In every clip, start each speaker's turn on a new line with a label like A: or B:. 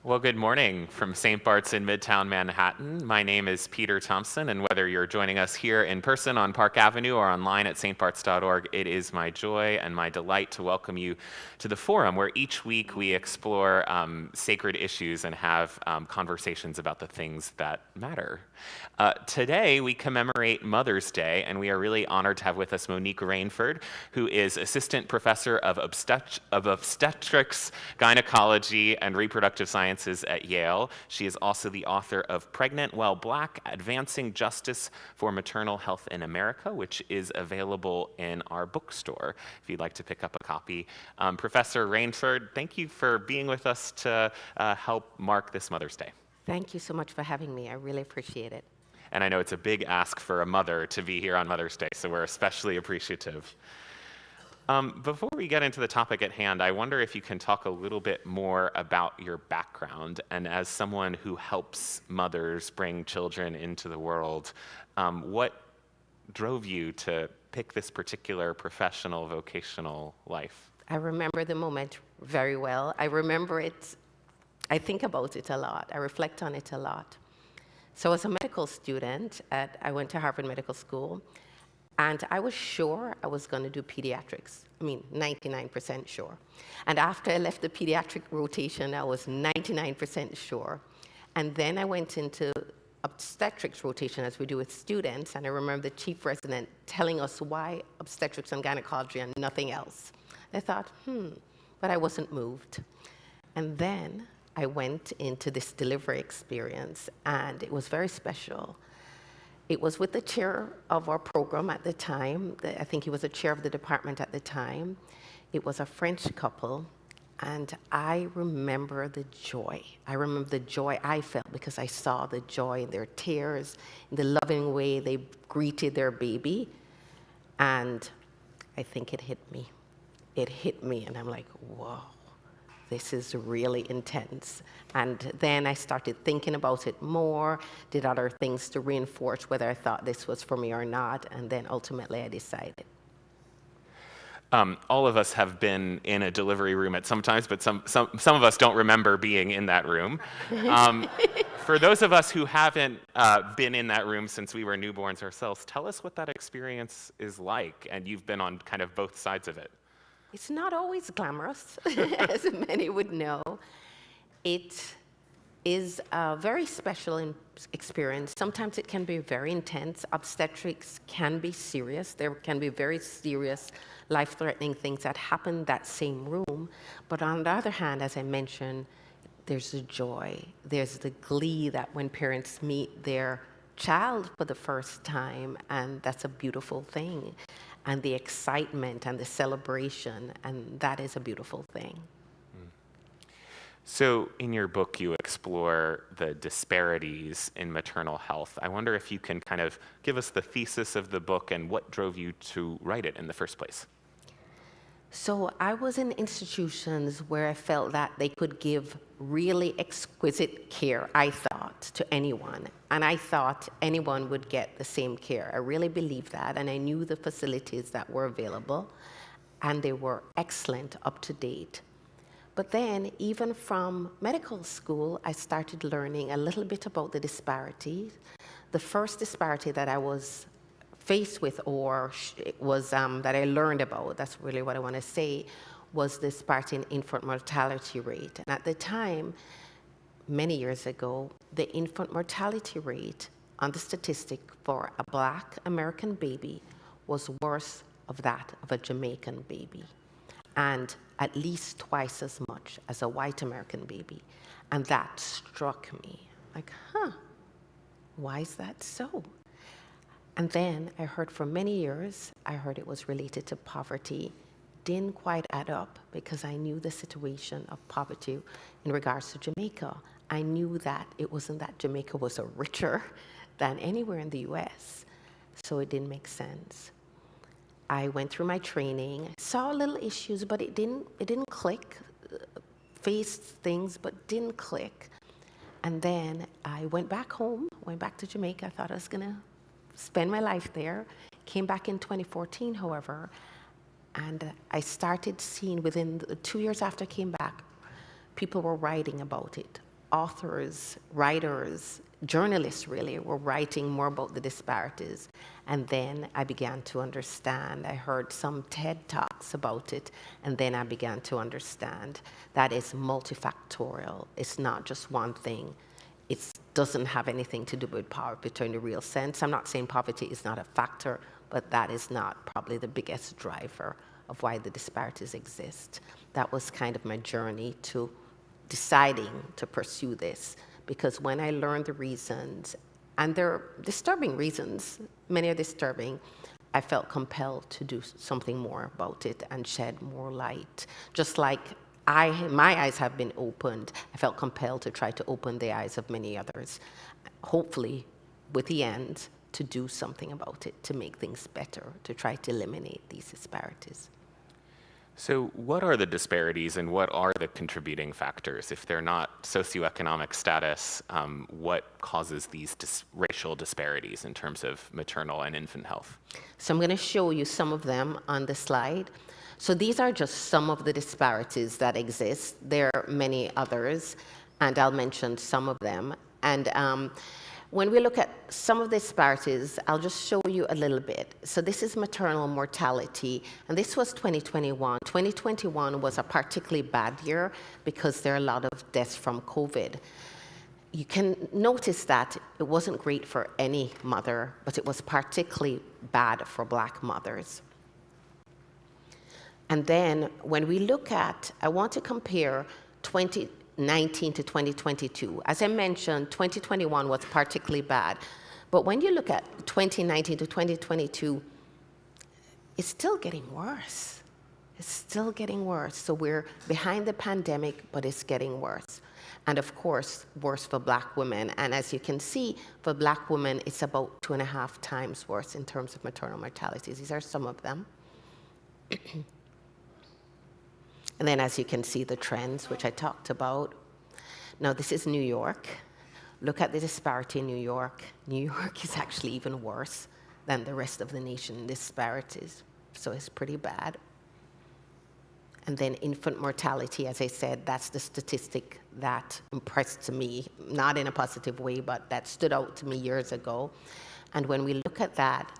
A: Well, good morning from St. Bart's in Midtown Manhattan. My name is Peter Thompson, and whether you're joining us here in person on Park Avenue or online at stbarts.org, it is my joy and my delight to welcome you to the forum where each week we explore sacred issues and have conversations about the things that matter. Today, we commemorate Mother's Day, and we are really honored to have with us Monique Rainford, who is Assistant Professor of Obstetrics, Gynecology and Reproductive Sciences at Yale. She is also the author of Pregnant While Black, Advancing Justice for Maternal Health in America, which is available in our bookstore if you'd like to pick up a copy. Professor Rainford, thank you for being with us to help mark this Mother's Day.
B: Thank you so much for having me. I really appreciate it.
A: And I know it's a big ask for a mother to be here on Mother's Day, so we're especially appreciative. Before we get into the topic at hand, I wonder if you can talk a little bit more about your background, and as someone who helps mothers bring children into the world, what drove you to pick this particular professional, vocational life?
B: I remember the moment very well. I remember it. I think about it a lot. I reflect on it a lot. So as a medical student, I went to Harvard Medical School, and I was sure I was going to do pediatrics. I mean, 99% sure. And after I left the pediatric rotation, I was 99% sure. And then I went into obstetrics rotation, as we do with students, and I remember the chief resident telling us why obstetrics and gynecology and nothing else. I thought, but I wasn't moved. And then I went into this delivery experience, and it was very special. It was with the chair of our program at the time. I think he was the chair of the department at the time. It was a French couple, and I remember the joy. I remember the joy I felt because I saw the joy in their tears, in the loving way they greeted their baby, and I think it hit me. It hit me, and I'm like, whoa. This is really intense. And then I started thinking about it more, did other things to reinforce whether I thought this was for me or not, and then ultimately I decided.
A: All of us have been in a delivery room at some times, but some of us don't remember being in that room. For those of us who haven't been in that room since we were newborns ourselves, tell us what that experience is like, and you've been on kind of both sides of it.
B: It's not always glamorous, as many would know. It is a very special experience. Sometimes it can be very intense. Obstetrics can be serious. There can be very serious, life-threatening things that happen in that same room. But on the other hand, as I mentioned, there's the joy. There's the glee that when parents meet their child for the first time, and that's a beautiful thing. And the excitement and the celebration, and that is a beautiful thing.
A: So in your book, you explore the disparities in maternal health. I wonder if you can kind of give us the thesis of the book and what drove you to write it in the first place.
B: So I was in institutions where I felt that they could give really exquisite care, I thought, to anyone. And I thought anyone would get the same care. I really believed that, and I knew the facilities that were available, and they were excellent, up to date. But then, even from medical school, I started learning a little bit about the disparities. The first disparity that I was faced with, or was that I learned about, that's really what I want to say, was the disparity in infant mortality rate. And at the time, many years ago, the infant mortality rate on the statistic for a Black American baby was worse of that of a Jamaican baby, and at least twice as much as a white American baby. And that struck me, like, why is that so? And then I heard for many years, I heard it was related to poverty. Didn't quite add up because I knew the situation of poverty in regards to Jamaica. I knew that it wasn't that Jamaica was richer than anywhere in the US, so it didn't make sense. I went through my training, saw little issues, but it didn't click. Faced things, but didn't click. And then I went back home, went back to Jamaica. I thought I was gonna spend my life there. Came back in 2014, however, and I started seeing within 2 years after I came back, people were writing about it. authors, writers, journalists really were writing more about the disparities. And then I began to understand. I heard some TED Talks about it, and then I began to understand that it's multifactorial. It's not just one thing. It doesn't have anything to do with poverty in the real sense. I'm not saying poverty is not a factor, but that is not probably the biggest driver of why the disparities exist. That was kind of my journey to deciding to pursue this, because when I learned the reasons, and they're disturbing reasons, many are disturbing, I felt compelled to do something more about it and shed more light. Just like my eyes have been opened, I felt compelled to try to open the eyes of many others, hopefully with the end to do something about it, to make things better, to try to eliminate these disparities.
A: So what are the disparities and what are the contributing factors? If they're not socioeconomic status, what causes these racial disparities in terms of maternal and infant health?
B: So I'm going to show you some of them on the slide. So these are just some of the disparities that exist. There are many others, and I'll mention some of them. And when we look at some of the disparities, I'll just show you a little bit. So this is maternal mortality, and this was 2021. 2021 was a particularly bad year because there are a lot of deaths from COVID. You can notice that it wasn't great for any mother, but it was particularly bad for Black mothers. And then when we look at, I want to compare 2019 to 2022. As I mentioned, 2021 was particularly bad. But when you look at 2019 to 2022, it's still getting worse. It's still getting worse. So we're behind the pandemic, but it's getting worse. And of course, worse for Black women. And as you can see, for Black women, it's about 2.5 times worse in terms of maternal mortality. These are some of them. And then as you can see, the trends, which I talked about. Now, this is New York. Look at the disparity in New York. New York is actually even worse than the rest of the nation, disparities. So it's pretty bad. And then infant mortality, as I said, that's the statistic that impressed me, not in a positive way, but that stood out to me years ago. And when we look at that,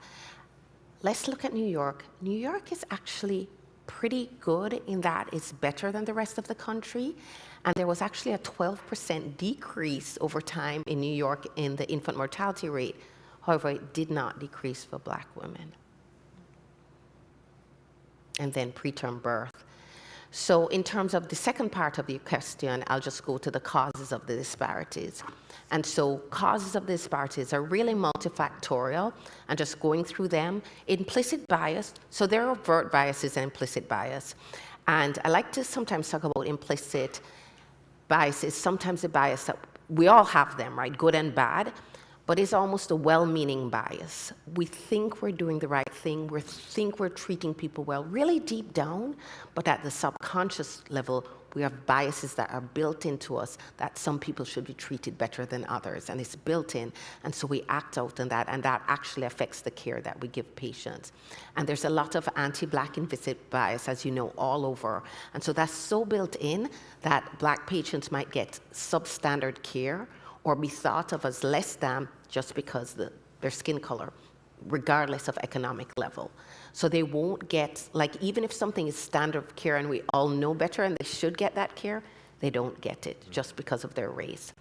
B: let's look at New York. New York is actually pretty good in that it's better than the rest of the country. And there was actually a 12% decrease over time in New York in the infant mortality rate. However, it did not decrease for Black women. And then preterm birth. So in terms of the second part of your question, I'll just go to the causes of the disparities. And so causes of the disparities are really multifactorial, and just going through them. Implicit bias, so there are overt biases and implicit bias. And I like to sometimes talk about implicit biases, sometimes a bias that we all have them, right, good and bad, but it's almost a well-meaning bias. We think we're doing the right thing, we think we're treating people well, really deep down, but at the subconscious level, we have biases that are built into us that some people should be treated better than others, and it's built in, and so we act out on that, and that actually affects the care that we give patients. And there's a lot of anti-Black implicit bias, as you know, all over, and so that's so built in that Black patients might get substandard care or be thought of as less than just because their skin color, regardless of economic level. So they won't get, like, even if something is standard of care and we all know better and they should get that care, they don't get it just because of their race.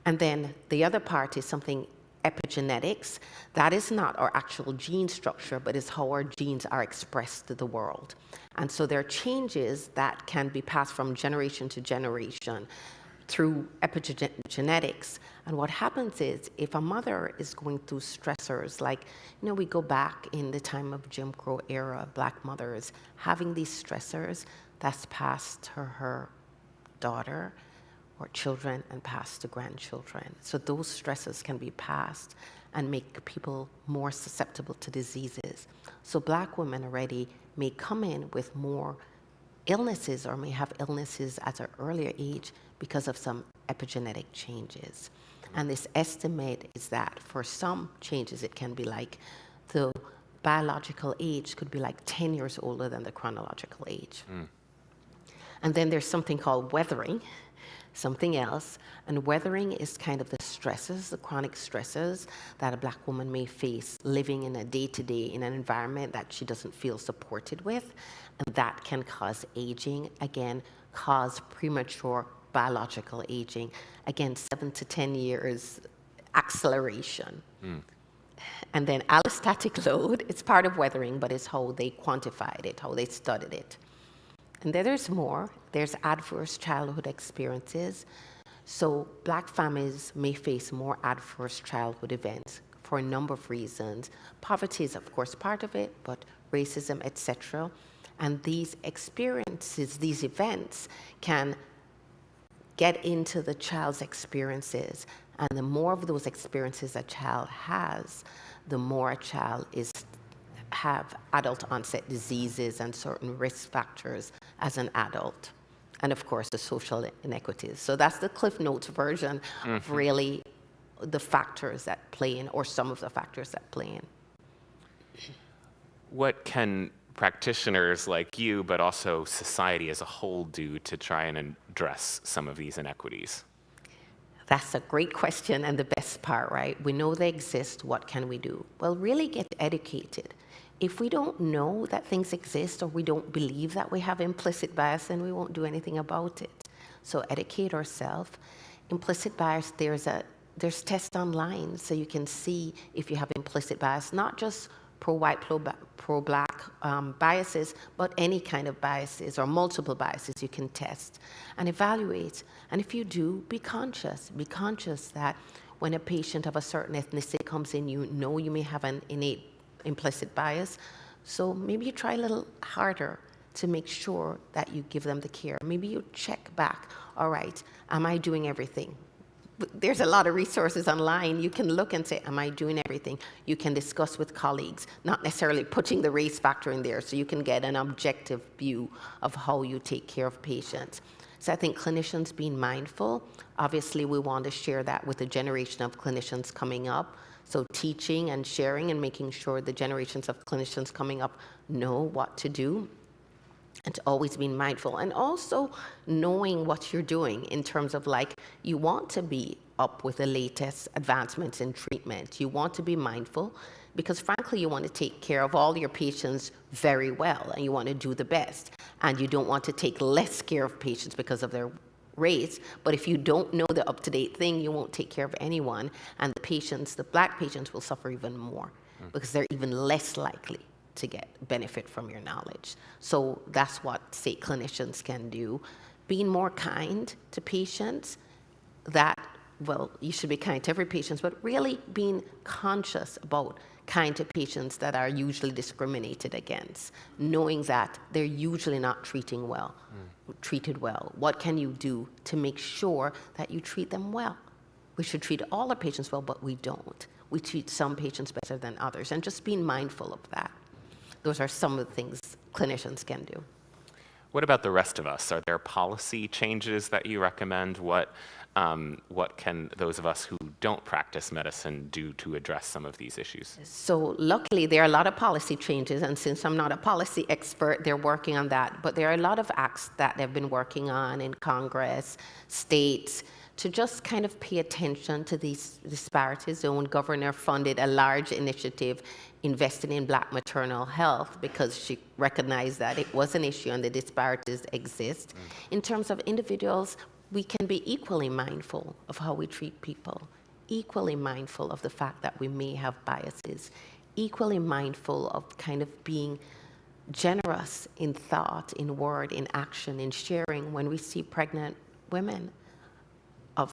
B: And then the other part is something epigenetics. That is not our actual gene structure, but is how our genes are expressed to the world. And so there are changes that can be passed from generation to generation through epigenetics. And what happens is, if a mother is going through stressors, like, we go back in the time of Jim Crow era, Black mothers having these stressors, that's passed to her daughter or children and passed to grandchildren. So those stresses can be passed and make people more susceptible to diseases. So Black women already may come in with more illnesses or may have illnesses at an earlier age because of some epigenetic changes. And this estimate is that for some changes, it can be like the biological age could be like 10 years older than the chronological age. And then there's something called weathering. something else. And weathering is kind of the stresses, the chronic stresses that a Black woman may face living in a day-to-day in an environment that she doesn't feel supported with. And that can cause aging, again, cause premature biological aging. Again, 7 to 10 years acceleration. And then allostatic load, it's part of weathering, but it's how they quantified it, how they studied it. And then there's more. There's adverse childhood experiences. So Black families may face more adverse childhood events for a number of reasons. Poverty is, of course, part of it, but racism, etc. And these experiences, these events can get into the child's experiences. And the more of those experiences a child has, the more a child have adult onset diseases and certain risk factors as an adult. And of course, the social inequities. So that's the Cliff Notes version of really the factors that play in, or some of the factors that play in.
A: What can practitioners like you, but also society as a whole, do to try and address some of these inequities?
B: That's a great question, and the best part, right? We know they exist. What can we do? Well, really get educated. If we don't know that things exist, or we don't believe that we have implicit bias, then we won't do anything about it. So educate ourselves. Implicit bias, there's tests online, so you can see if you have implicit bias, not just pro-white, pro-black biases, but any kind of biases or multiple biases you can test and evaluate. And if you do, be conscious. Be conscious that when a patient of a certain ethnicity comes in, you know you may have an innate implicit bias. So maybe you try a little harder to make sure that you give them the care. Maybe you check back. All right, am I doing everything? There's a lot of resources online. You can look and say, am I doing everything? You can discuss with colleagues, not necessarily putting the race factor in there, so you can get an objective view of how you take care of patients. So I think clinicians being mindful, obviously we want to share that with the generation of clinicians coming up. So teaching and sharing and making sure the generations of clinicians coming up know what to do. And to always being mindful, and also knowing what you're doing in terms of, like, you want to be up with the latest advancements in treatment. You want to be mindful because frankly, you want to take care of all your patients very well, and you want to do the best. And you don't want to take less care of patients because of their race, but if you don't know the up-to-date thing, you won't take care of anyone. And the patients, the Black patients, will suffer even more because they're even less likely to get benefit from your knowledge. So that's what state clinicians can do. Being more kind to patients, that, well, you should be kind to every patient, but really being conscious about kind to patients that are usually discriminated against, knowing that they're usually not treated well. What can you do to make sure that you treat them well? We should treat all our patients well, but we don't. We treat some patients better than others, and just being mindful of that. Those are some of the things clinicians can do.
A: What about the rest of us? Are there policy changes that you recommend? What can those of us who don't practice medicine do to address some of these issues?
B: So luckily, there are a lot of policy changes, and since I'm not a policy expert, they're working on that. But there are a lot of acts that they've been working on in Congress, states, to just kind of pay attention to these disparities. The own governor funded a large initiative investing in Black maternal health because she recognized that it was an issue and the disparities exist. In terms of individuals, we can be equally mindful of how we treat people, equally mindful of the fact that we may have biases, equally mindful of kind of being generous in thought, in word, in action, in sharing when we see pregnant women of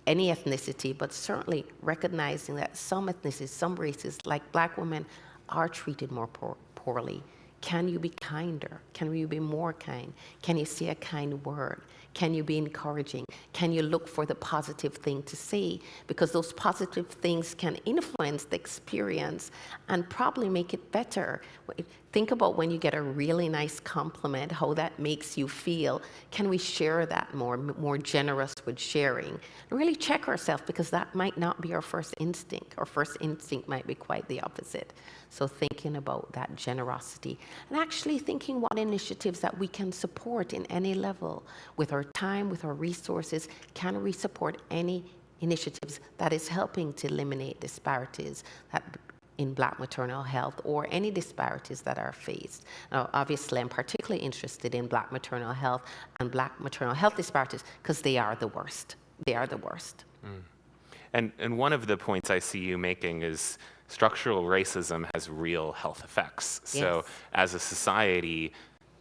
B: any ethnicity, but certainly recognizing that some ethnicities, some races, like Black women, are treated more poorly. Can you be kinder? Can you be more kind? Can you say a kind word? Can you be encouraging? Can you look for the positive thing to say? Because those positive things can influence the experience and probably make it better. Think about when you get a really nice compliment, how that makes you feel. Can we share that more generous with sharing? And really check ourselves, because that might not be our first instinct. Our first instinct might be quite the opposite. So thinking about that generosity and actually thinking what initiatives that we can support in any level with our time, with our resources, can we support any initiatives that is helping to eliminate disparities in Black maternal health or any disparities that are faced? Now, obviously, I'm particularly interested in Black maternal health and Black maternal health disparities because they are the worst. They are the worst.
A: And one of the points I see you making is structural racism has real health effects. So
B: Yes.
A: as a society,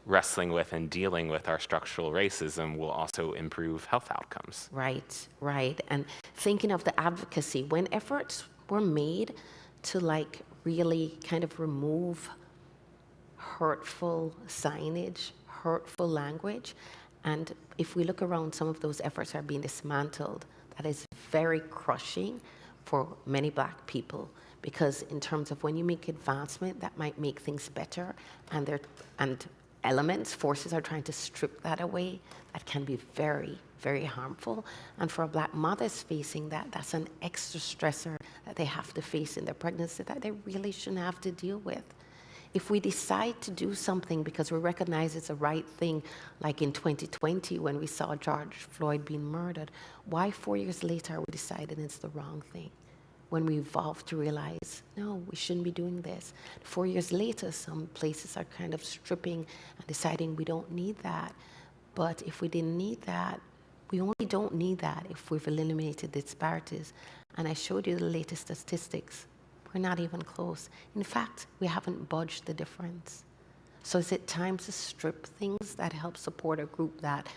A: wrestling with and dealing with our structural racism will also improve health outcomes.
B: Right, right. And thinking of the advocacy, when efforts were made to like really kind of remove hurtful signage, hurtful language, and if we look around, some of those efforts are being dismantled. That is very crushing for many Black people, because in terms of when you make advancement, that might make things better, and elements, forces are trying to strip that away. That can be very, very harmful. And for Black mothers facing that, that's an extra stressor that they have to face in their pregnancy that they really shouldn't have to deal with. If we decide to do something because we recognize it's the right thing, like in 2020 when we saw George Floyd being murdered, why 4 years later are we deciding it's the wrong thing? When we evolve to realize, no, we shouldn't be doing this. 4 years later, some places are kind of stripping and deciding we don't need that. But if we didn't need that, we only don't need that if we've eliminated disparities. And I showed you the latest statistics. We're not even close. In fact, we haven't budged the difference. So is it time to strip things that help support a group that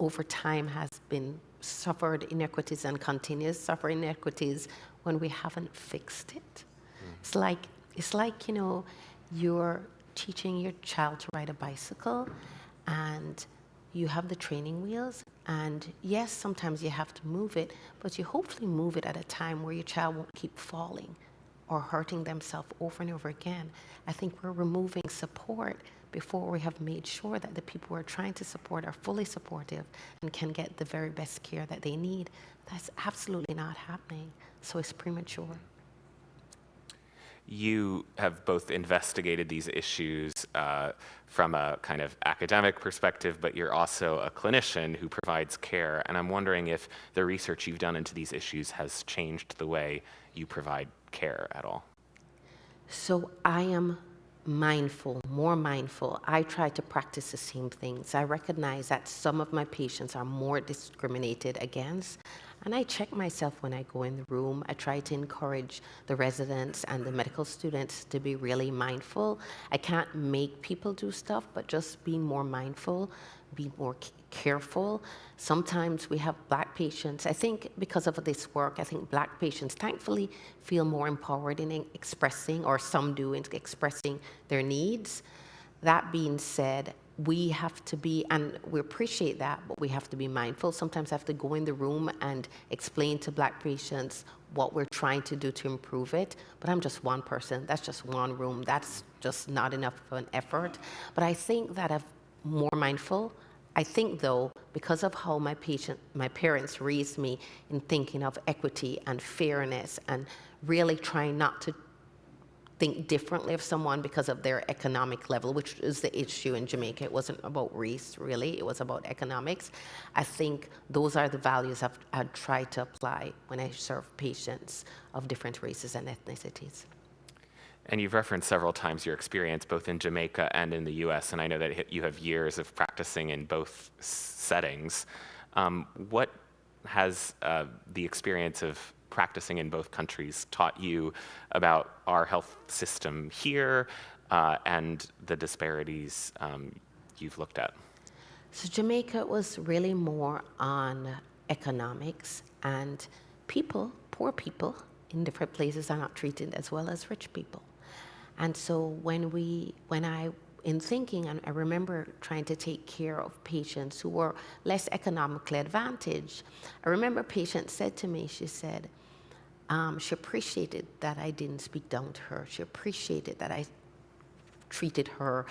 B: over time has been suffered inequities and continues to suffer inequities when we haven't fixed it? It's like, you know, you're teaching your child to ride a bicycle and you have the training wheels, and yes, sometimes you have to move it, but you hopefully move it at a time where your child won't keep falling or hurting themselves over and over again. I think we're removing support before we have made sure that the people we're trying to support are fully supportive and can get the very best care that they need. That's absolutely not happening, so it's premature.
A: You have both investigated these issues from a kind of academic perspective, but you're also a clinician who provides care. And I'm wondering if the research you've done into these issues has changed the way you provide care at all.
B: So I am mindful, more mindful. I try to practice the same things. I recognize that some of my patients are more discriminated against, and I check myself when I go in the room. I try to encourage the residents and the medical students to be really mindful. I can't make people do stuff, but just be more mindful, be more careful. Sometimes we have Black patients. I think because of this work, I think Black patients thankfully feel more empowered in expressing, or some do, in expressing their needs. That being said, we have to be, and we appreciate that, but we have to be mindful. Sometimes I have to go in the room and explain to Black patients what we're trying to do to improve it. But I'm just one person. That's just one room. That's just not enough of an effort. But I think that I'm more mindful. I think, though, because of how my parents raised me in thinking of equity and fairness and really trying not to think differently of someone because of their economic level, which is the issue in Jamaica. It wasn't about race, really. It was about economics. I think those are the values I've tried to apply when I serve patients of different races and ethnicities.
A: And you've referenced several times your experience both in Jamaica and in the US, and I know that you have years of practicing in both settings. What has the experience of practicing in both countries taught you about our health system here and the disparities you've looked at?
B: So Jamaica was really more on economics, and people, poor people in different places are not treated as well as rich people. And so in thinking, and I remember trying to take care of patients who were less economically advantaged. I remember a patient said to me, she said, she appreciated that I didn't speak down to her. She appreciated that I treated her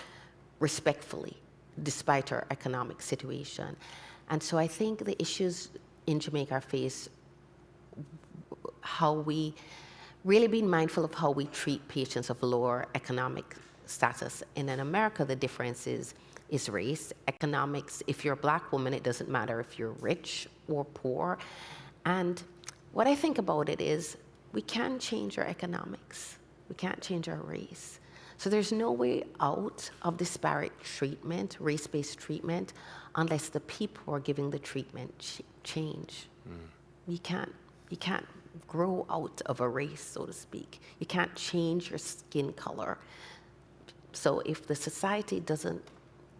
B: respectfully, despite her economic situation. And so I think the issues in Jamaica face how we really being mindful of how we treat patients of lower economic status. And in America, the difference is is race. Economics, if you're a black woman, it doesn't matter if you're rich or poor. And what I think about it is we can change our economics. We can't change our race. So there's no way out of disparate treatment, race-based treatment, unless the people who are giving the treatment change. You can't grow out of a race, so to speak. You can't change your skin color. So if the society doesn't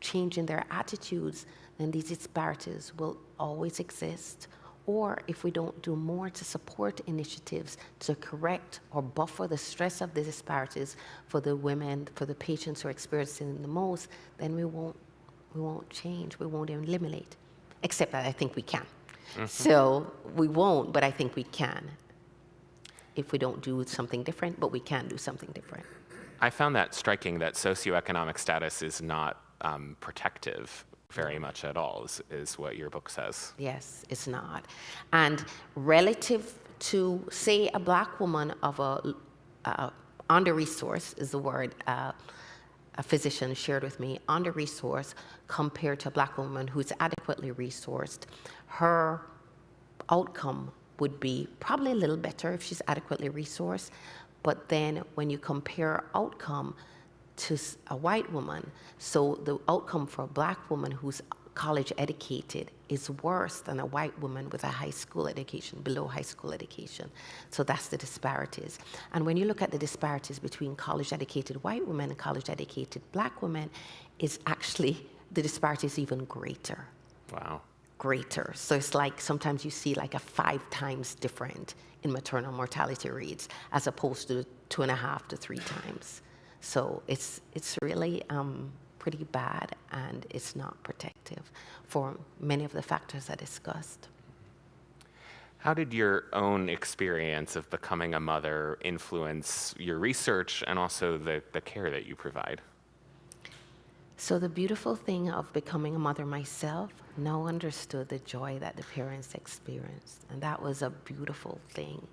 B: change in their attitudes, then these disparities will always exist. Or if we don't do more to support initiatives to correct or buffer the stress of the disparities for the women, for the patients who are experiencing the most, then we won't change, we won't eliminate. Except that I think we can. So we won't, but I think we can. If we don't do something different, but we can do something different.
A: I found that striking that socioeconomic status is not protective very much at all, is what your book says.
B: Yes, it's not. And relative to, say, a black woman of a under-resourced is the word a physician shared with me, under-resourced compared to a black woman who's adequately resourced, her outcome would be probably a little better if she's adequately resourced. But then when you compare outcome to a white woman, so the outcome for a black woman who's college educated is worse than a white woman with a high school education, below high school education. So that's the disparities. And when you look at the disparities between college educated white women and college educated black women, is actually the disparity is even greater.
A: Wow.
B: Greater. So it's like sometimes you see like a 5 times different in maternal mortality rates as opposed to 2.5 to 3 times. So it's really pretty bad, and it's not protective for many of the factors I discussed.
A: How did your own experience of becoming a mother influence your research and also the care that you provide?
B: So the beautiful thing of becoming a mother myself, now understood the joy that the parents experienced, and that was a beautiful thing.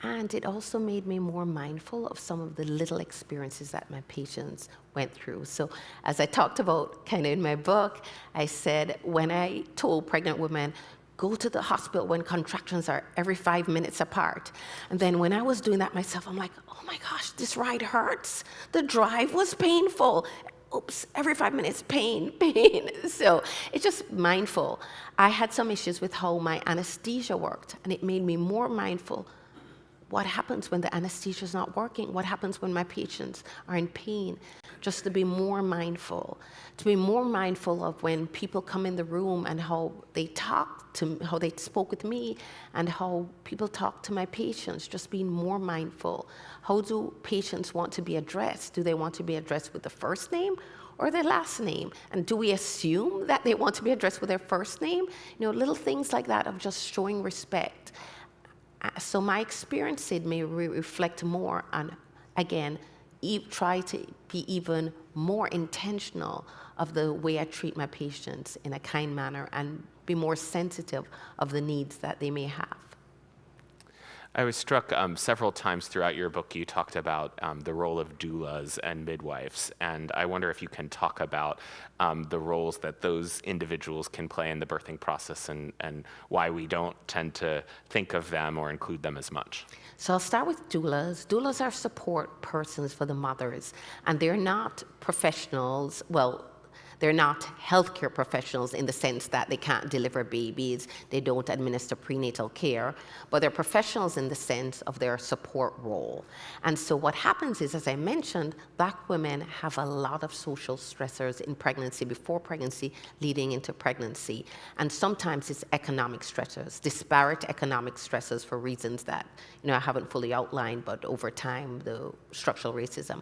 B: And it also made me more mindful of some of the little experiences that my patients went through. So as I talked about kind of in my book, I said when I told pregnant women, go to the hospital when contractions are every 5 minutes apart. And then when I was doing that myself, I'm like, oh my gosh, this ride hurts. The drive was painful. Oops, every 5 minutes, pain. So it's just mindful. I had some issues with how my anesthesia worked, and it made me more mindful. What happens when the anesthesia is not working? What happens when my patients are in pain? Just to be more mindful of when people come in the room and how they how they spoke with me, and how people talk to my patients, just being more mindful. How do patients want to be addressed? Do they want to be addressed with the first name or their last name? And do we assume that they want to be addressed with their first name? Little things like that of just showing respect. So my experience made me reflect more on, again, try to be even more intentional of the way I treat my patients in a kind manner and be more sensitive of the needs that they may have.
A: I was struck several times throughout your book, you talked about the role of doulas and midwives, and I wonder if you can talk about the roles that those individuals can play in the birthing process and why we don't tend to think of them or include them as much.
B: So I'll start with doulas. Doulas are support persons for the mothers, and they're not professionals, they're not healthcare professionals in the sense that they can't deliver babies, they don't administer prenatal care, but they're professionals in the sense of their support role. And so what happens is, as I mentioned, Black women have a lot of social stressors in pregnancy, before pregnancy, leading into pregnancy. And sometimes it's economic stressors, disparate economic stressors for reasons that I haven't fully outlined, but over time, the structural racism.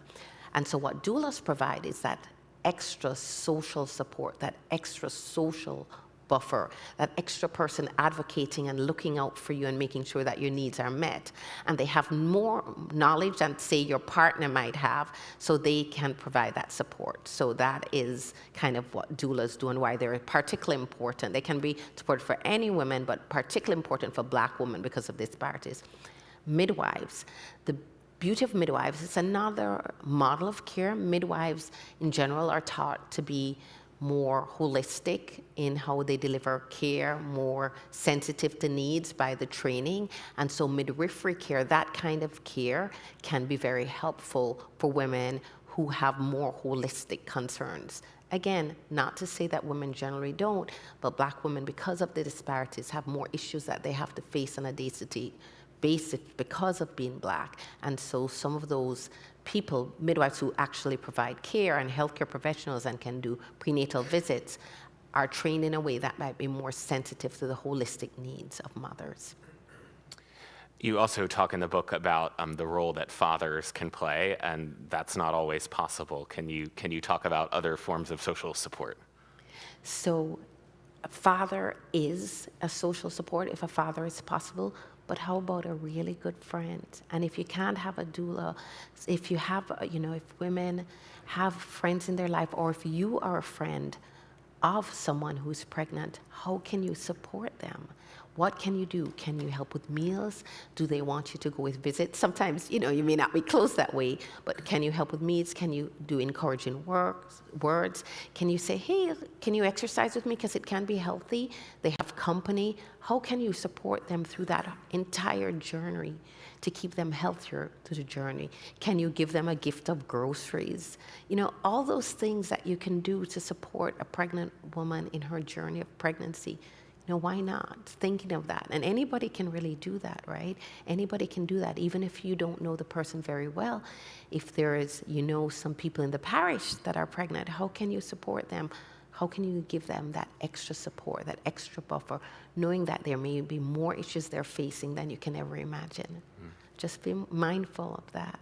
B: And so what doulas provide is that extra social support, that extra social buffer, that extra person advocating and looking out for you and making sure that your needs are met. And they have more knowledge than, say, your partner might have, so they can provide that support. So that is kind of what doulas do and why they're particularly important. They can be supported for any women, but particularly important for Black women because of disparities. Midwives, the beauty of midwives, it's another model of care. Midwives in general are taught to be more holistic in how they deliver care, more sensitive to needs by the training. And so midwifery care, that kind of care, can be very helpful for women who have more holistic concerns. Again, not to say that women generally don't, but Black women, because of the disparities, have more issues that they have to face on a day-to-day basis because of being Black. And so some of those people, midwives who actually provide care and healthcare professionals and can do prenatal visits, are trained in a way that might be more sensitive to the holistic needs of mothers.
A: You also talk in the book about the role that fathers can play, and that's not always possible. Can you talk about other forms of social support?
B: So a father is a social support if a father is possible, but how about a really good friend? And if you can't have a doula, if you have, if women have friends in their life, or if you are a friend of someone who's pregnant, how can you support them? What can you do? Can you help with meals? Do they want you to go with visits? Sometimes, you may not be close that way, but can you help with meals? Can you do encouraging words? Can you say, hey, can you exercise with me because it can be healthy? They have company. How can you support them through that entire journey to keep them healthier through the journey? Can you give them a gift of groceries? All those things that you can do to support a pregnant woman in her journey of pregnancy. Why not? Thinking of that. And anybody can really do that, right? Anybody can do that, even if you don't know the person very well. If there is, some people in the parish that are pregnant, how can you support them? How can you give them that extra support, that extra buffer, knowing that there may be more issues they're facing than you can ever imagine? Just be mindful of that.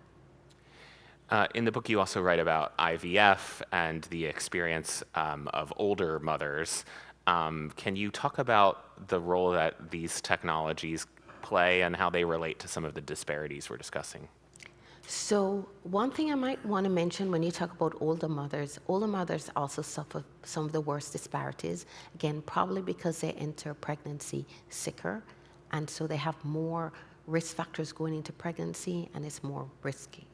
A: In the book, you also write about IVF and the experience of older mothers. Can you talk about the role that these technologies play and how they relate to some of the disparities we're discussing?
B: So one thing I might want to mention when you talk about older mothers also suffer some of the worst disparities, again, probably because they enter pregnancy sicker, and so they have more risk factors going into pregnancy, and it's more risky.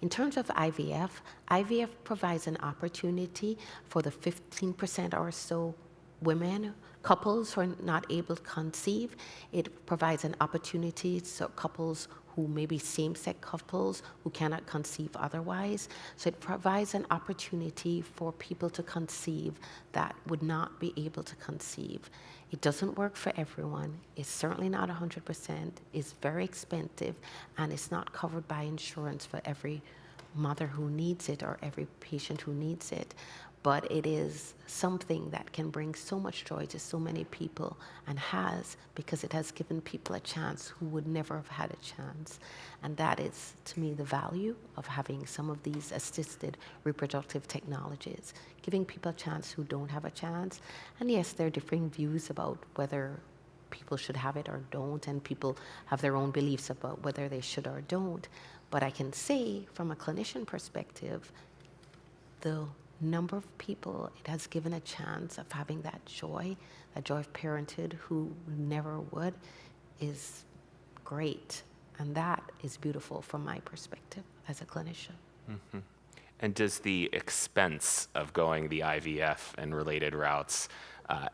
B: In terms of IVF provides an opportunity for the 15% or so couples who are not able to conceive. It provides an opportunity so couples who may be same-sex couples who cannot conceive otherwise. So it provides an opportunity for people to conceive that would not be able to conceive. It doesn't work for everyone. It's certainly not 100%. It's very expensive, and it's not covered by insurance for every mother who needs it or every patient who needs it. But it is something that can bring so much joy to so many people, and has, because it has given people a chance who would never have had a chance. And that is, to me, the value of having some of these assisted reproductive technologies, giving people a chance who don't have a chance. And yes, there are differing views about whether people should have it or don't, and people have their own beliefs about whether they should or don't. But I can say, from a clinician perspective, the number of people it has given a chance of having that joy of parenthood who never would, is great. And that is beautiful from my perspective as a clinician.
A: Mm-hmm. And does the expense of going the IVF and related routes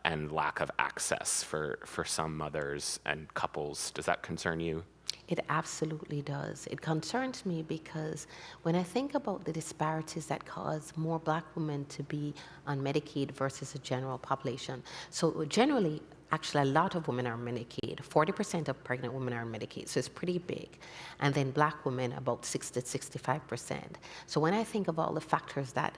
A: and lack of access for some mothers and couples, does that concern you?
B: It absolutely does. It concerns me because when I think about the disparities that cause more Black women to be on Medicaid versus the general population. So generally, actually, a lot of women are on Medicaid. 40% of pregnant women are on Medicaid, so it's pretty big. And then Black women, about 60 to 65%. So when I think of all the factors that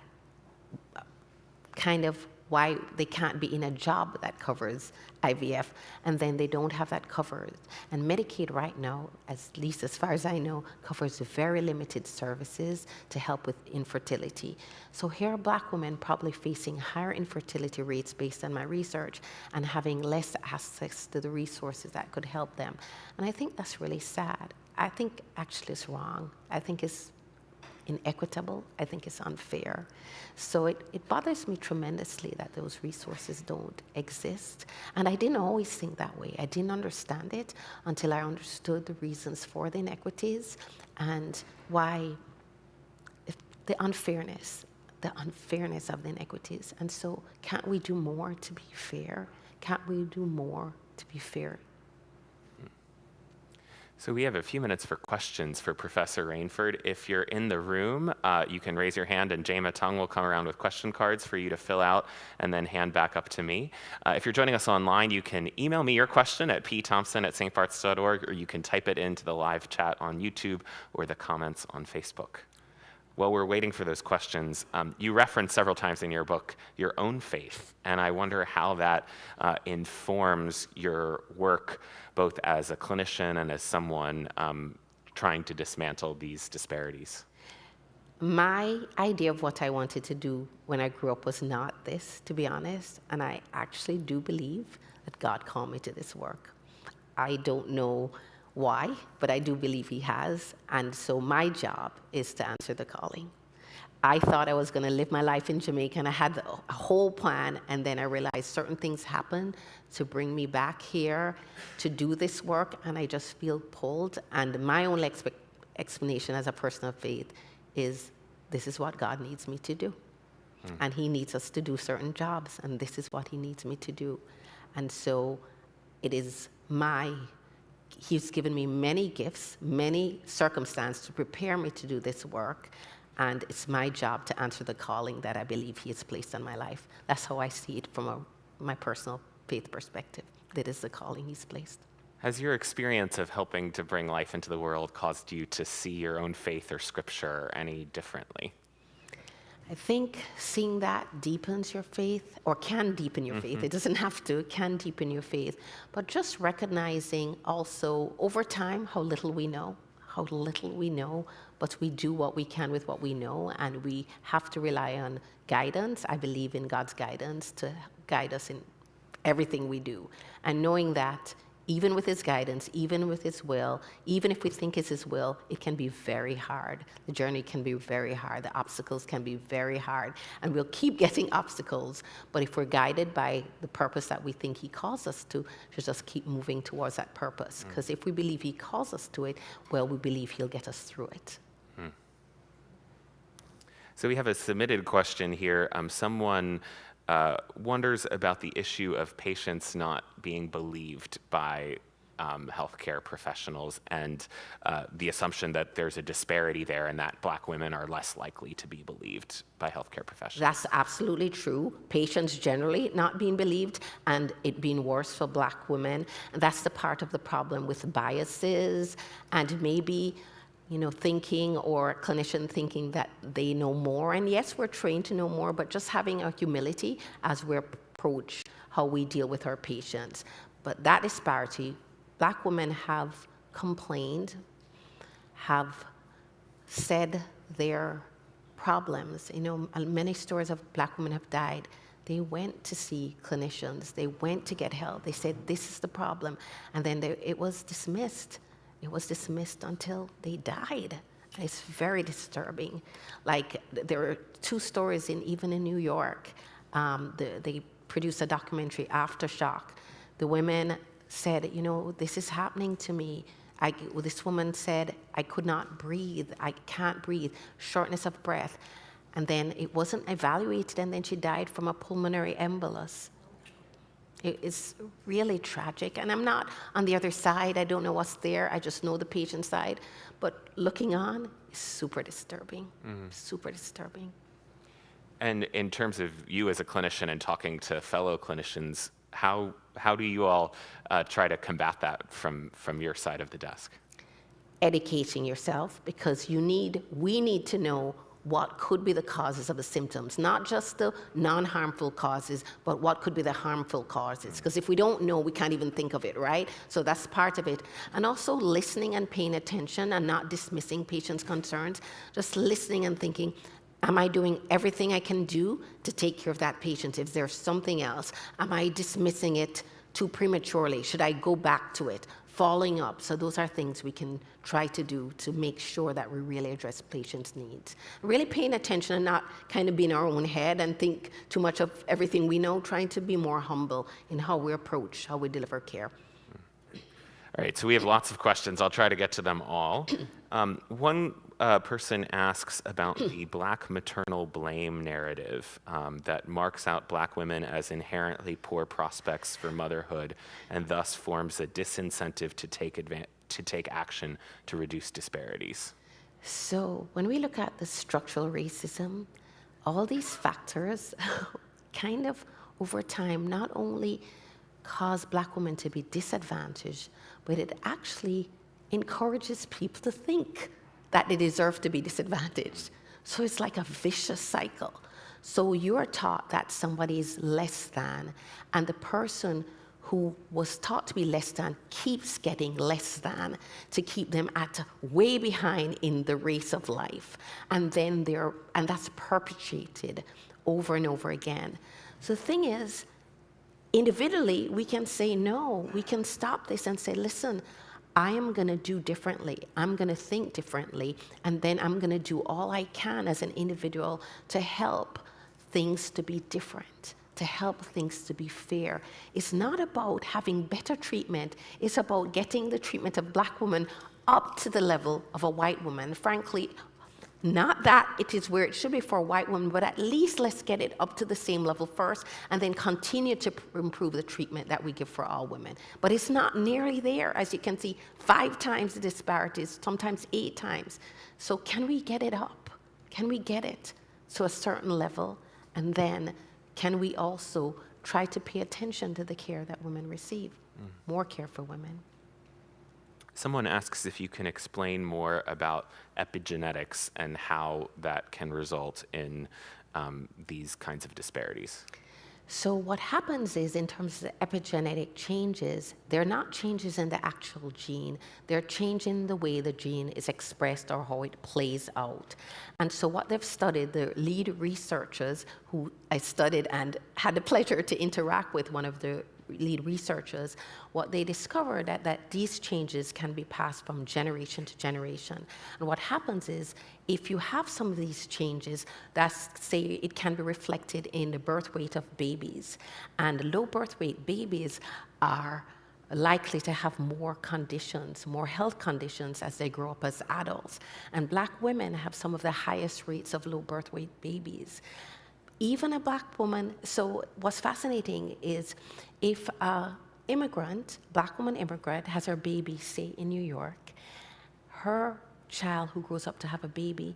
B: kind of why they can't be in a job that covers IVF, and then they don't have that covered. And Medicaid right now, at least as far as I know, covers very limited services to help with infertility. So here are Black women probably facing higher infertility rates based on my research, and having less access to the resources that could help them. And I think that's really sad. I think actually it's wrong. I think it's inequitable. I think it's unfair. So it bothers me tremendously that those resources don't exist. And I didn't always think that way. I didn't understand it until I understood the reasons for the inequities and why the unfairness of the inequities. And so can't we do more to be fair? Can't we do more to be fair?
A: So we have a few minutes for questions for Professor Rainford. If you're in the room, you can raise your hand and Jama Tung will come around with question cards for you to fill out and then hand back up to me. If you're joining us online, you can email me your question at pthompson@stbarts.org, or you can type it into the live chat on YouTube or the comments on Facebook. While we're waiting for those questions, you reference several times in your book your own faith, and I wonder how that informs your work both as a clinician and as someone trying to dismantle these disparities.
B: My idea of what I wanted to do when I grew up was not this, to be honest, and I actually do believe that God called me to this work. I don't know why, but I do believe he has, and so my job is to answer the calling. I thought I was going to live my life in Jamaica, and I had a whole plan, and then I realized certain things happened to bring me back here to do this work, and I just feel pulled, and my only explanation as a person of faith is this is what God needs me to do. And he needs us to do certain jobs, and this is what he needs me to do. And so it is he's given me many gifts, many circumstances to prepare me to do this work, and it's my job to answer the calling that I believe he has placed on my life. That's how I see it from my personal faith perspective. That is the calling he's placed.
A: Has your experience of helping to bring life into the world caused you to see your own faith or scripture any differently?
B: I think seeing that deepens your faith, or can deepen your faith. It doesn't have to, it can deepen your faith. But just recognizing also over time how little we know, but we do what we can with what we know, and we have to rely on guidance. I believe in God's guidance to guide us in everything we do. And knowing that even with his guidance, even with his will, even if we think it's his will, it can be very hard. The journey can be very hard. The obstacles can be very hard. And we'll keep getting obstacles. But if we're guided by the purpose that we think he calls us to just keep moving towards that purpose. Because if we believe he calls us to it, well, we believe he'll get us through it.
A: So we have a submitted question here. Someone wonders about the issue of patients not being believed by healthcare professionals and the assumption that there's a disparity there and that Black women are less likely to be believed by healthcare professionals.
B: That's absolutely true. Patients generally not being believed, and it being worse for Black women. And that's the part of the problem with biases and maybe thinking, or clinician thinking that they know more. And yes, we're trained to know more, but just having a humility as we approach how we deal with our patients. But that disparity, Black women have complained, have said their problems. Many stories of Black women have died. They went to see clinicians. They went to get help. They said, this is the problem. And then it was dismissed. It was dismissed until they died. It's very disturbing. Like, there are two stories even in New York. They produced a documentary, Aftershock. The women said, this is happening to me. This woman said, I could not breathe. I can't breathe. Shortness of breath. And then it wasn't evaluated, and then she died from a pulmonary embolus. It is really tragic. And I'm not on the other side. I don't know what's there. I just know the patient side. But looking on is super disturbing, super disturbing.
A: And in terms of you as a clinician and talking to fellow clinicians, how do you all try to combat that from your side of the desk?
B: Educating yourself, because we need to know what could be the causes of the symptoms, not just the non-harmful causes, but what could be the harmful causes. Because if we don't know, we can't even think of it, right? So that's part of it. And also listening and paying attention and not dismissing patients' concerns, just listening and thinking, am I doing everything I can do to take care of that patient? If there's something else, am I dismissing it too prematurely? Should I go back to it? following up. So those are things we can try to do to make sure that we really address patients' needs. Really paying attention and not kind of being in our own head and think too much of everything we know, trying to be more humble in how we approach, how we deliver care.
A: All right, so we have lots of questions. I'll try to get to them all. One person asks about the Black maternal blame narrative that marks out Black women as inherently poor prospects for motherhood and thus forms a disincentive to take action to reduce disparities.
B: So when we look at the structural racism, all these factors kind of over time not only cause Black women to be disadvantaged, but it actually encourages people to think that they deserve to be disadvantaged. So it's like a vicious cycle. So you're taught that somebody is less than, and the person who was taught to be less than keeps getting less than to keep them at way behind in the race of life. And then that's perpetuated over and over again. So the thing is, individually, we can say no, we can stop this and say, listen, I am going to do differently. I'm going to think differently. And then I'm going to do all I can as an individual to help things to be different, to help things to be fair. It's not about having better treatment. It's about getting the treatment of Black women up to the level of a white woman. Frankly, not that it is where it should be for a white woman, but at least let's get it up to the same level first and then continue to improve the treatment that we give for all women. But it's not nearly there. As you can see, 5 times the disparities, sometimes 8 times. So can we get it up? Can we get it to a certain level? And then can we also try to pay attention to the care that women receive? More care for women.
A: Someone asks if you can explain more about epigenetics and how that can result in these kinds of disparities.
B: So what happens is, in terms of the epigenetic changes, they're not changes in the actual gene. They're changing the way the gene is expressed or how it plays out. And so what they've studied, the lead researchers who I studied and had the pleasure to interact with, one of the lead researchers, what they discovered that these changes can be passed from generation to generation. And what happens is, if you have some of these changes, that's, say, it can be reflected in the birth weight of babies. And low birth weight babies are likely to have more conditions, more health conditions as they grow up as adults. And Black women have some of the highest rates of low birth weight babies. Even a Black woman, so what's fascinating is if a Black woman immigrant has her baby, say, in New York, her child who grows up to have a baby,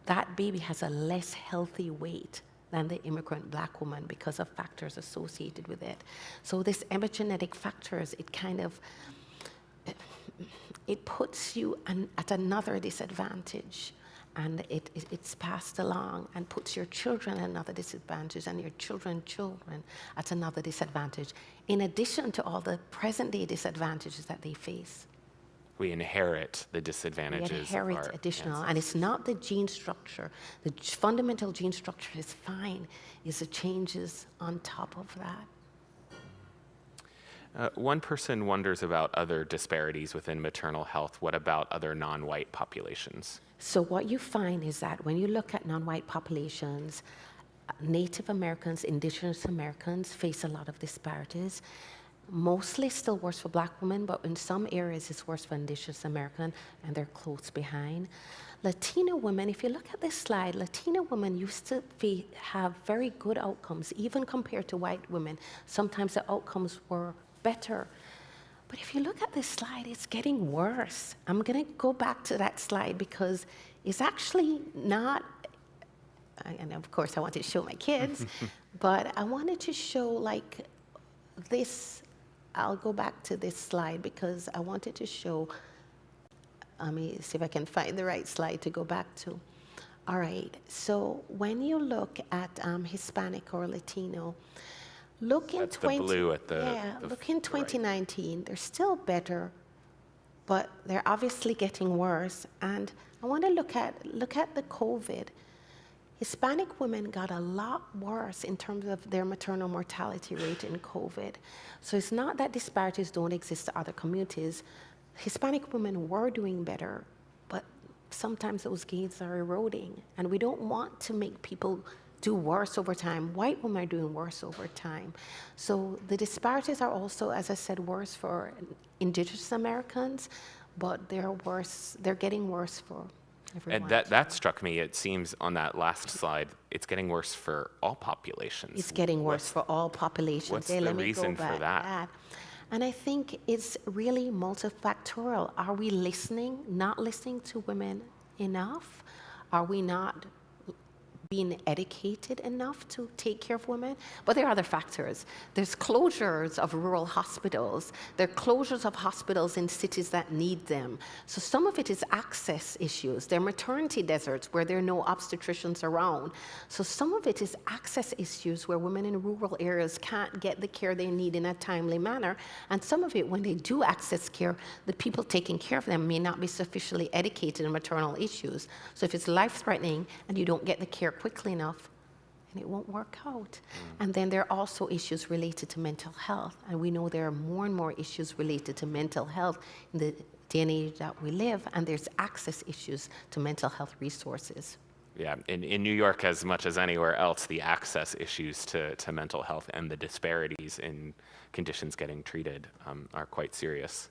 B: that baby has a less healthy weight than the immigrant Black woman because of factors associated with it. So this epigenetic factors, it puts you at another disadvantage. And it's passed along and puts your children at another disadvantage and your children at another disadvantage, in addition to all the present-day disadvantages that they face.
A: We inherit the disadvantages.
B: We inherit additional, and it's not the gene structure. The fundamental gene structure is fine. It's the changes on top of that.
A: One person wonders about other disparities within maternal health. What about other non-white populations?
B: So what you find is that when you look at non-white populations, Native Americans, Indigenous Americans face a lot of disparities. Mostly still worse for Black women, but in some areas it's worse for Indigenous American, and they're close behind. Latino women, if you look at this slide, Latino women used to have very good outcomes, even compared to white women. Sometimes the outcomes were better. But if you look at this slide, it's getting worse. I'm going to go back to that slide because it's actually not, and of course I wanted to show my kids, but I wanted to show like this. I'll go back to this slide because I wanted to show, let me see if I can find the right slide to go back to. All right, so when you look at Hispanic or Latino, look in 2019,
A: right.
B: They're still better, but they're obviously getting worse. And I want to look at the COVID. Hispanic women got a lot worse in terms of their maternal mortality rate in COVID. So it's not that disparities don't exist in other communities. Hispanic women were doing better, but sometimes those gains are eroding. And we don't want to make people do worse over time. White women are doing worse over time. So the disparities are also, as I said, worse for Indigenous Americans, but they're getting worse for everyone.
A: And that struck me. It seems on that last slide, it's getting worse for all populations.
B: It's getting worse for all populations.
A: What's
B: Hey,
A: the
B: let me
A: reason
B: go
A: for
B: back
A: that?
B: And I think it's really multifactorial. Are we not listening to women enough? Are we not being educated enough to take care of women? But there are other factors. There's closures of rural hospitals. There are closures of hospitals in cities that need them. So some of it is access issues. There are maternity deserts where there are no obstetricians around. So some of it is access issues where women in rural areas can't get the care they need in a timely manner. And some of it, when they do access care, the people taking care of them may not be sufficiently educated in maternal issues. So if it's life-threatening and you don't get the care quickly enough, and it won't work out. And then there are also issues related to mental health. And we know there are more and more issues related to mental health in the day and age that we live, and there's access issues to mental health resources.
A: Yeah, in New York, as much as anywhere else, the access issues to mental health and the disparities in conditions getting treated are quite serious.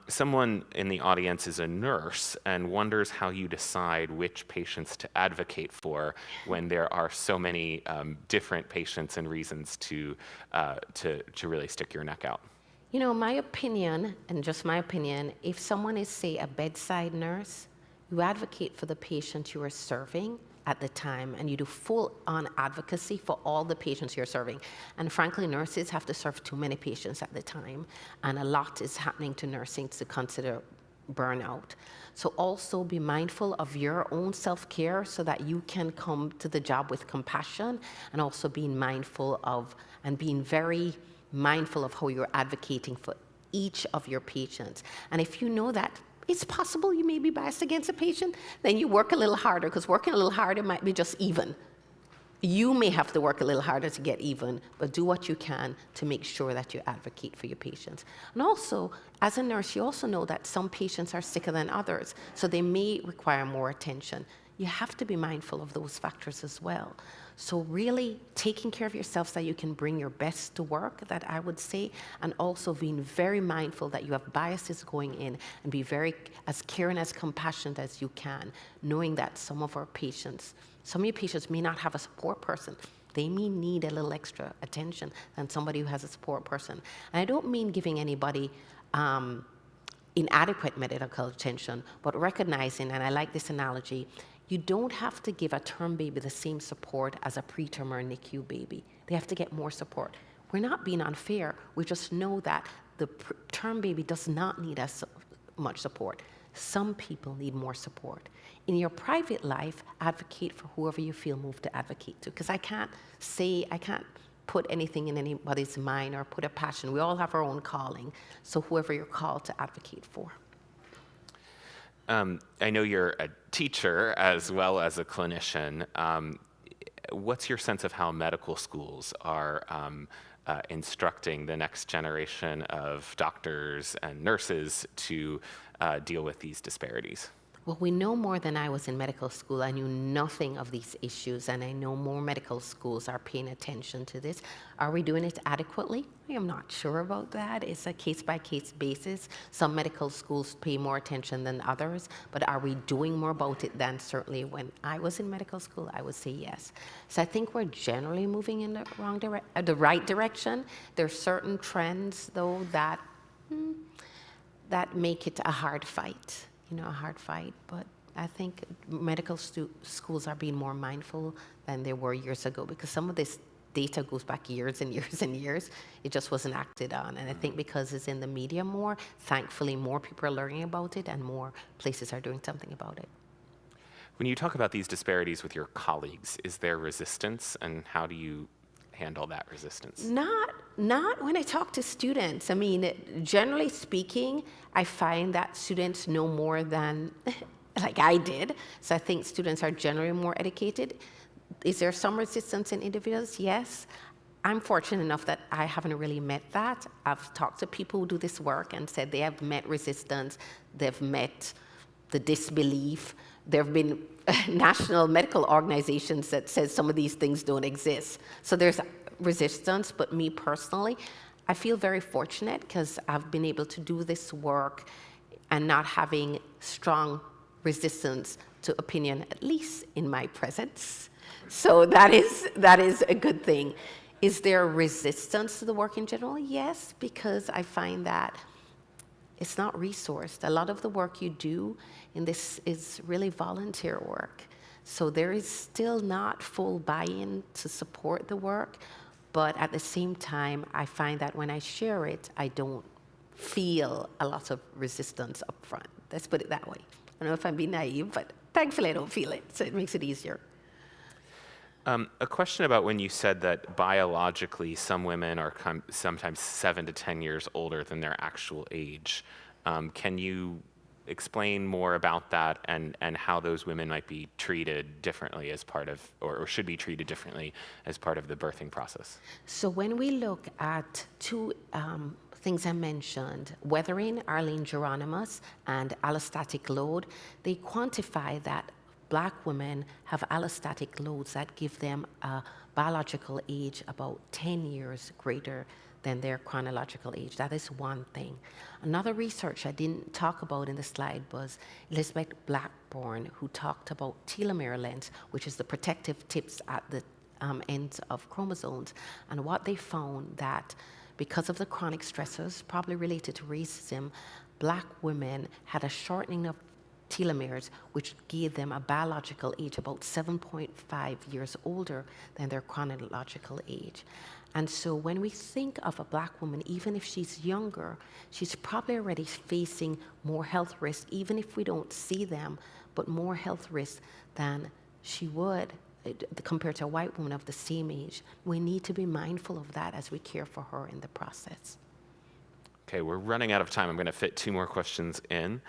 A: Someone in the audience is a nurse and wonders how you decide which patients to advocate for when there are so many different patients and reasons to really stick your neck out.
B: You know, my opinion, and just my opinion, if someone is, say, a bedside nurse, you advocate for the patient you are serving at the time, and you do full-on advocacy for all the patients you're serving. And frankly, nurses have to serve too many patients at the time, and a lot is happening to nursing to consider burnout. So also be mindful of your own self-care so that you can come to the job with compassion, and also being mindful of, and being very mindful of how you're advocating for each of your patients. And if you know that it's possible you may be biased against a patient, then you work a little harder, because working a little harder might be just even. You may have to work a little harder to get even, but do what you can to make sure that you advocate for your patients. And also, as a nurse, you also know that some patients are sicker than others, so they may require more attention. You have to be mindful of those factors as well. So really taking care of yourself so that you can bring your best to work, that I would say, and also being very mindful that you have biases going in, and be very as caring, as compassionate as you can, knowing that some of your patients may not have a support person. They may need a little extra attention than somebody who has a support person. And I don't mean giving anybody inadequate medical attention, but recognizing, and I like this analogy, you don't have to give a term baby the same support as a preterm or a NICU baby. They have to get more support. We're not being unfair. We just know that the term baby does not need as much support. Some people need more support. In your private life, advocate for whoever you feel moved to advocate to, because I can't put anything in anybody's mind or put a passion. We all have our own calling. So whoever you're called to advocate for.
A: I know you're a teacher as well as a clinician. What's your sense of how medical schools are instructing the next generation of doctors and nurses to deal with these disparities?
B: Well, we know more than I was in medical school. I knew nothing of these issues, and I know more medical schools are paying attention to this. Are we doing it adequately? I am not sure about that. It's a case-by-case basis. Some medical schools pay more attention than others, but are we doing more about it than certainly when I was in medical school? I would say yes. So I think we're generally moving in the right direction. There are certain trends, though, that make it a hard fight. But I think medical schools are being more mindful than they were years ago, because some of this data goes back years and years and years. It just wasn't acted on. And I think because it's in the media more, thankfully more people are learning about it and more places are doing something about it.
A: When you talk about these disparities with your colleagues, is there resistance, and how do you handle that resistance?
B: Not when I talk to students. I mean, generally speaking, I find that students know more than like I did. So I think students are generally more educated. Is there some resistance in individuals? Yes. I'm fortunate enough that I haven't really met that. I've talked to people who do this work and said they have met resistance, they've met the disbelief. There have been national medical organizations that said some of these things don't exist. So there's resistance, but me personally, I feel very fortunate because I've been able to do this work and not having strong resistance to opinion, at least in my presence. So that is a good thing. Is there resistance to the work in general? Yes, because I find that it's not resourced. A lot of the work you do in this is really volunteer work. So there is still not full buy-in to support the work, but at the same time, I find that when I share it, I don't feel a lot of resistance up front. Let's put it that way. I don't know if I'm being naive, but thankfully I don't feel it, so it makes it easier.
A: A question about when you said that biologically some women are sometimes 7 to 10 years older than their actual age. Can you explain more about that and how those women might be treated differently as part of, or should be treated differently as part of the birthing process?
B: So when we look at two things I mentioned, weathering, Arlene Geronimus, and allostatic load, they quantify that Black women have allostatic loads that give them a biological age about 10 years greater than their chronological age. That is one thing. Another research I didn't talk about in the slide was Elizabeth Blackburn, who talked about telomere length, which is the protective tips at the ends of chromosomes. And what they found that because of the chronic stressors, probably related to racism, Black women had a shortening of telomeres, which gave them a biological age about 7.5 years older than their chronological age. And so when we think of a Black woman, even if she's younger, she's probably already facing more health risks, even if we don't see them, but more health risks than she would compared to a white woman of the same age. We need to be mindful of that as we care for her in the process.
A: Okay, we're running out of time. I'm going to fit 2 more questions in.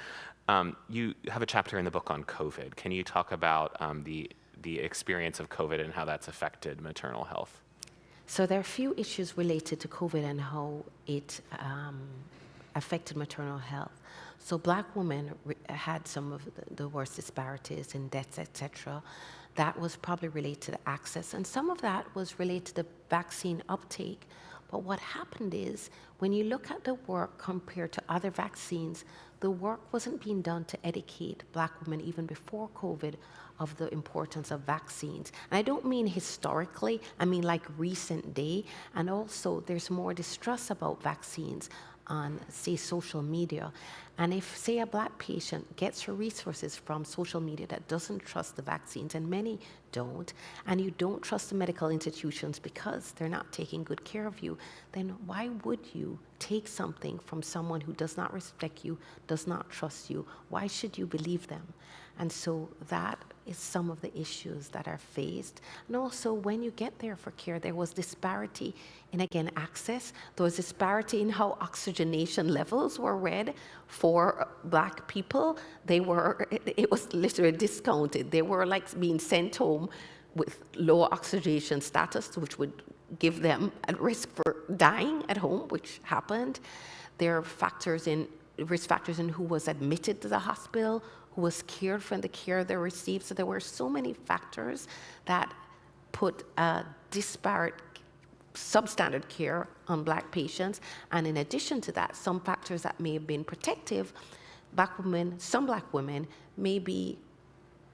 A: You have a chapter in the book on COVID. Can you talk about the experience of COVID and how that's affected maternal health?
B: So there are a few issues related to COVID and how it affected maternal health. So Black women had some of the worst disparities in deaths, etc. That was probably related to the access, and some of that was related to the vaccine uptake. But what happened is, when you look at the work compared to other vaccines, the work wasn't being done to educate Black women even before COVID of the importance of vaccines. And I don't mean historically, I mean like recent day. And also there's more distrust about vaccines on, say, social media. And if, say, a Black patient gets her resources from social media that doesn't trust the vaccines, and many don't, and you don't trust the medical institutions because they're not taking good care of you, then why would you take something from someone who does not respect you, does not trust you? Why should you believe them? And so that is some of the issues that are faced. And also, when you get there for care, there was disparity in, again, access. There was disparity in how oxygenation levels were read for Black people. It was literally discounted. They were like being sent home with low oxygenation status, which would give them at risk for dying at home, which happened. There are risk factors in who was admitted to the hospital, who was cared for, and the care they received. So there were so many factors that put disparate substandard care on Black patients. And in addition to that, some factors that may have been protective, some Black women may be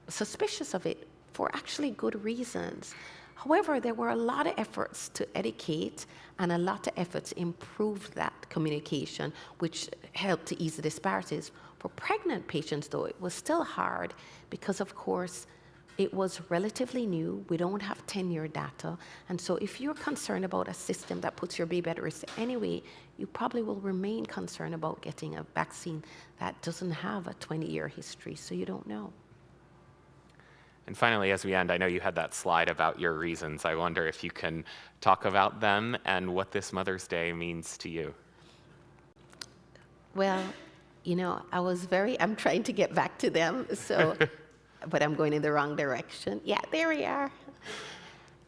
B: suspicious of it for actually good reasons. However, there were a lot of efforts to educate and a lot of efforts to improve that communication, which helped to ease the disparities. For pregnant patients, though, it was still hard because, of course, it was relatively new. We don't have 10-year data. And so if you're concerned about a system that puts your baby at risk anyway, you probably will remain concerned about getting a vaccine that doesn't have a 20-year history, so you don't know.
A: And finally, as we end, I know you had that slide about your reasons. I wonder if you can talk about them and what this Mother's Day means to you.
B: Well, I'm trying to get back to them, but I'm going in the wrong direction. Yeah, there we are.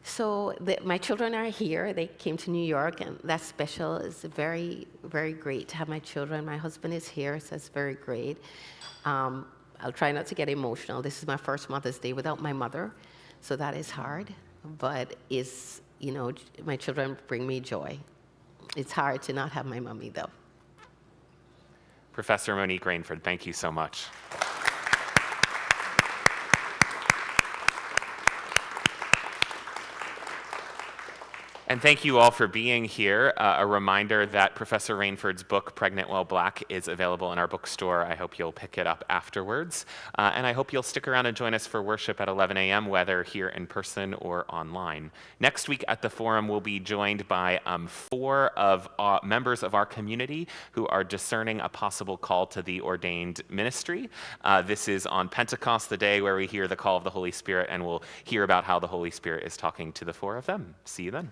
B: So my children are here. They came to New York, and that's special. It's very, very great to have my children. My husband is here, so it's very great. I'll try not to get emotional. This is my first Mother's Day without my mother, so that is hard. But my children bring me joy. It's hard to not have my mommy, though.
A: Professor Monique Rainford, thank you so much. And thank you all for being here. A reminder that Professor Rainford's book, Pregnant While Black, is available in our bookstore. I hope you'll pick it up afterwards. And I hope you'll stick around and join us for worship at 11 a.m., whether here in person or online. Next week at the forum, we'll be joined by 4 of members of our community who are discerning a possible call to the ordained ministry. This is on Pentecost, the day where we hear the call of the Holy Spirit, and we'll hear about how the Holy Spirit is talking to the 4 of them. See you then.